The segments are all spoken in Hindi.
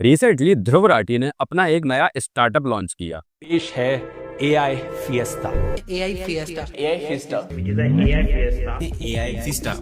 रिसेंटली ध्रुव राठी ने अपना एक नया स्टार्टअप लॉन्च किया। पेश है AI Fiesta। AI Fiesta. AI Fiesta।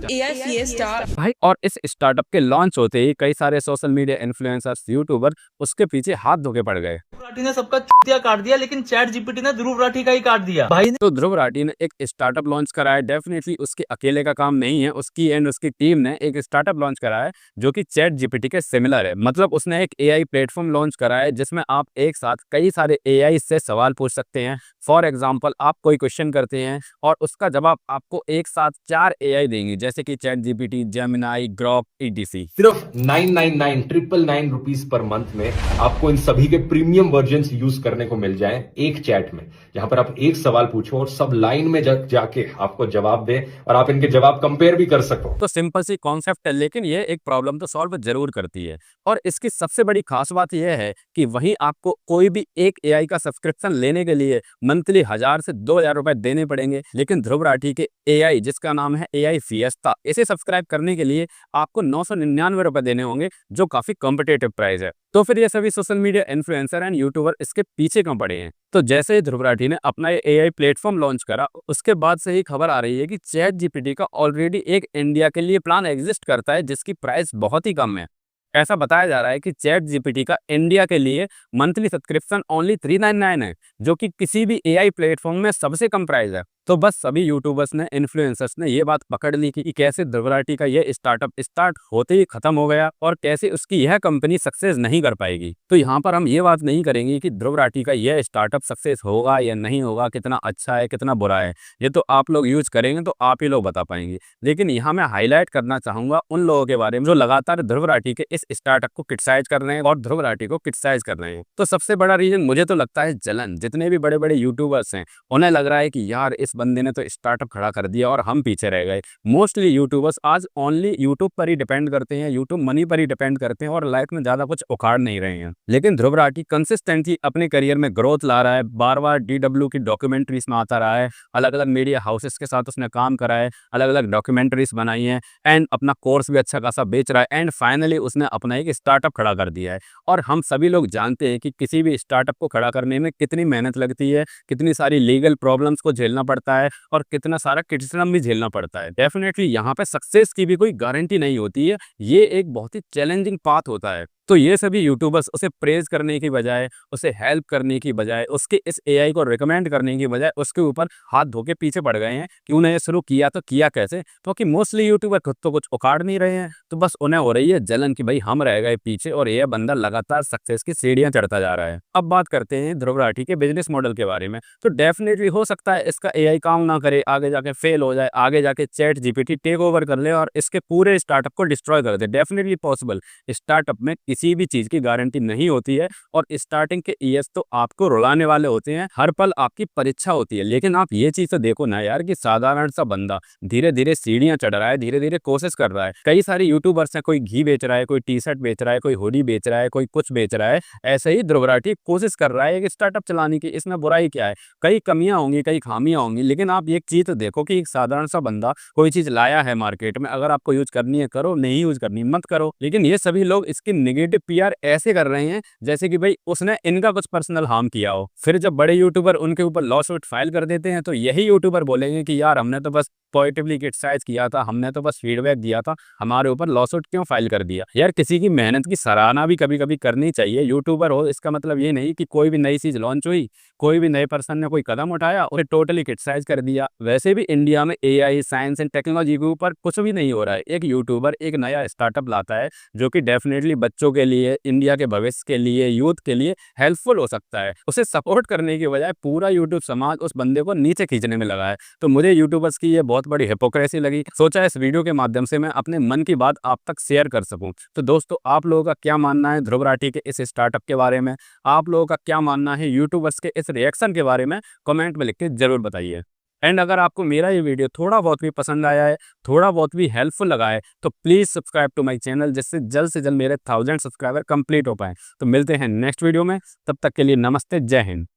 AI Fiesta. भाई, और इस स्टार्टअप के लॉन्च होते ही कई सारे सोशल मीडिया इन्फ्लुएंसर्स, यूट्यूबर उसके पीछे हाथ धोके पड़ गए। ध्रुव राठी ने सबका चूतिया काट दिया, लेकिन चैट जीपीटी ने ध्रुव राठी का ही काट दिया भाई। तो ध्रुव राठी ने एक स्टार्टअप लॉन्च करा है। डेफिनेटली उसके अकेले का काम नहीं है, उसकी एंड उसकी टीम ने एक स्टार्टअप लॉन्च करा है जो कि चैट जीपीटी के सिमिलर है। मतलब उसने एक एआई प्लेटफॉर्म लॉन्च करा है जिसमें आप एक साथ कई सारे एआई से सवाल पूछ सकते हैं। फॉर एग्जाम्पल, आप कोई क्वेश्चन करते हैं और उसका जवाब आपको एक साथ 4 एआई देंगे, जैसे कि chat GPT, Gemini, Grok, etc. सिर्फ 999 रुपीज पर मंथ में आपको इन सभी के प्रीमियम वर्जन यूज करने को मिल जाए एक चैट में, जहां पर आप एक सवाल पूछो और सब लाइन में जाके आपको जवाब दे और आप इनके जवाब कंपेयर भी कर सको। तो सिंपल सी कॉन्सेप्ट है, लेकिन ये एक प्रॉब्लम तो सॉल्व जरूर करती है। और इसकी सबसे बड़ी खास बात यह है कि वहीं आपको कोई भी एक एआई का सब्सक्रिप्शन लेने के लिए मंथली 1000 से 2000 रुपए देने पड़ेंगे, लेकिन ध्रुव राठी के एआई जिसका नाम है एआई फिएस्टा, इसे सब्सक्राइब करने के लिए आपको 999 रुपए देने होंगे, जो काफी कॉम्पिटेटिव प्राइस है। तो फिर ये सभी social media influencer and YouTuber इसके पीछे क्यों पड़े हैं? तो जैसे ही ध्रुव राठी ने अपना ये एआई प्लेटफॉर्म लॉन्च करा, उसके बाद से ही खबर आ रही है कि चैट जीपीटी का ऑलरेडी एक इंडिया के लिए प्लान एग्जिस्ट करता है जिसकी प्राइस बहुत ही कम है। ऐसा बताया जा रहा है कि चैट जीपीटी का इंडिया के लिए मंथली सब्सक्रिप्शन ओनली 399 है, जो कि किसी भी एआई प्लेटफॉर्म में सबसे कम प्राइस है। तो बस सभी यूट्यूबर्स ने, इन्फ्लुएंसर्स ने ये बात पकड़ ली कि कैसे ध्रुव राठी का ये स्टार्टअप स्टार्ट होते ही खत्म हो गया और कैसे उसकी यह कंपनी सक्सेस नहीं कर पाएगी। तो यहाँ पर हम ये बात नहीं करेंगे कि ध्रुव राठी का यह स्टार्टअप सक्सेस होगा या नहीं होगा, कितना अच्छा है कितना बुरा है, ये तो आप लोग यूज करेंगे तो आप ही लोग बता पाएंगे। लेकिन यहाँ मैं हाईलाइट करना चाहूंगा उन लोगों के बारे में जो लगातार ध्रुव राठी के इस स्टार्टअप को क्रिटिसाइज कर रहे हैं और ध्रुव राठी को क्रिटिसाइज कर रहे हैं। तो सबसे बड़ा रीजन मुझे तो लगता है जलन। जितने भी बड़े बड़े यूट्यूबर्स हैं उन्हें लग रहा है कि यार इस बंदे ने तो स्टार्टअप खड़ा कर दिया और हम पीछे रह गए। मोस्टली यूट्यूबर्स आज ओनली यूट्यूब पर ही डिपेंड करते हैं, यूट्यूब मनी पर ही डिपेंड करते हैं और लाइफ में ज्यादा कुछ उखाड़ नहीं रहे हैं। लेकिन ध्रुव राठी कंसिस्टेंटली अपने करियर में ग्रोथ ला रहा है, बार बार डीडब्ल्यू की डॉक्यूमेंट्रीज में आता रहा है, अलग अलग मीडिया हाउसेस के साथ उसने काम करा है, अलग अलग डॉक्यूमेंट्रीज बनाई है एंड अपना कोर्स भी अच्छा खासा बेच रहा है एंड फाइनली उसने अपना एक स्टार्टअप खड़ा कर दिया है। और हम सभी लोग जानते हैं कि किसी भी स्टार्टअप को खड़ा करने में कितनी मेहनत लगती है, कितनी सारी लीगल प्रॉब्लम्स को झेलना पड़ता है और कितना सारा क्रिटिसिज्म भी झेलना पड़ता है। डेफिनेटली यहाँ पे सक्सेस की भी कोई गारंटी नहीं होती है, ये एक बहुत ही चैलेंजिंग पाथ होता है। तो ये सभी यूट्यूबर्स उसे प्रेज करने की बजाय, उसे हेल्प करने की बजाय, उसके इस एआई को रिकमेंड करने की बजाय उसके ऊपर हाथ धो के पीछे पड़ गए हैं कि उन्हें शुरू किया तो किया कैसे, क्योंकि मोस्टली यूट्यूबर खुद तो कुछ उखाड़ नहीं रहे हैं। तो बस उन्हें हो रही है जलन कि भाई हम रह गए पीछे और यह बंदा लगातार सक्सेस की सीढ़ियां चढ़ता जा रहा है। अब बात करते हैं ध्रुव राठी के बिजनेस मॉडल के बारे में। तो डेफिनेटली हो सकता है इसका एआई काम ना करे, आगे जाके फेल हो जाए, आगे जाके चैट जीपीटी टेक ओवर कर ले और इसके पूरे स्टार्टअप को डिस्ट्रॉय कर दे। Definitely possible. स्टार्टअप में किसी भी चीज की गारंटी नहीं होती है और स्टार्टिंग के ईयर्स तो आपको रुलाने वाले होते हैं, हर पल आपकी परीक्षा होती है। लेकिन आप ये चीज तो देखो ना यार कि साधारण सा बंदा धीरे धीरे सीढ़ियां चढ़ रहा है, धीरे धीरे कोशिश कर रहा है। कई सारे यूट्यूबर्स हैं, कोई घी बेच रहा है, कोई टी शर्ट बेच रहा है, कोई हुडी बेच रहा है, कोई कुछ बेच रहा है। ऐसे ही ध्रुव राठी कोशिश कर रहा है एक स्टार्टअप चलाने की। इसमें बुराई क्या है? कई कमियां होंगी, कई खामियां होंगी, लेकिन आप एक चीज तो देखो कि एक साधारण सा बंदा कोई चीज लाया है मार्केट में, अगर आपको यूज करनी है करो, नहीं यूज करनी मत करो। लेकिन ये सभी लोग इसकी नेगेटिव पीआर ऐसे कर रहे हैं जैसे कि भाई उसने इनका कुछ पर्सनल हार्म किया हो। फिर जब बड़े यूट्यूबर उनके ऊपर लॉ सूट फाइल कर देते हैं तो यही यूट्यूबर बोलेंगे कि यार हमने तो बस पॉजिटिवली क्रिटिसाइज किया था, हमने तो बस फीडबैक दिया था, हमारे ऊपर लॉ सूट क्यों फाइल कर दिया। यार किसी की मेहनत की सराहना भी कभी कभी करनी चाहिए। यूट्यूबर हो इसका मतलब ये नहीं कि कोई भी नई चीज लॉन्च हुई, कोई भी नए पर्सन ने कोई कदम उठाया उसे टोटली क्रिटिसाइज कर दिया। वैसे भी इंडिया में एआई, साइंस एंड टेक्नोलॉजी के ऊपर कुछ भी नहीं हो रहा है। एक यूट्यूबर एक नया स्टार्टअप लाता है जो कि डेफिनेटली बच्चों के लिए, इंडिया के भविष्य के लिए, यूथ के लिए हेल्पफुल हो सकता है। उसे सपोर्ट करने की बजाय पूरा यूट्यूब समाज उस बंदे को नीचे खींचने में लगा है। तो मुझे यूट्यूबर्स की ये बहुत बड़ी हिपोक्रेसी लगी। सोचा इस वीडियो के माध्यम से मैं अपने मन की बात आप तक शेयर कर सकूं। तो दोस्तों, आप लोगों का क्या मानना है ध्रुव राठी के इस स्टार्टअप के बारे में? आप लोगों का क्या मानना है यूट्यूबर्स के इस रिएक्शन के बारे में? कमेंट में लिख के जरूर बताइए। एंड अगर आपको मेरा ये वीडियो थोड़ा बहुत भी पसंद आया है, थोड़ा बहुत भी हेल्पफुल लगा है, तो please subscribe to my channel, जिससे जल्द से जल्द मेरे 1000 सब्सक्राइबर कंप्लीट हो पाए। तो मिलते हैं नेक्स्ट वीडियो में, तब तक के लिए नमस्ते, जय हिंद।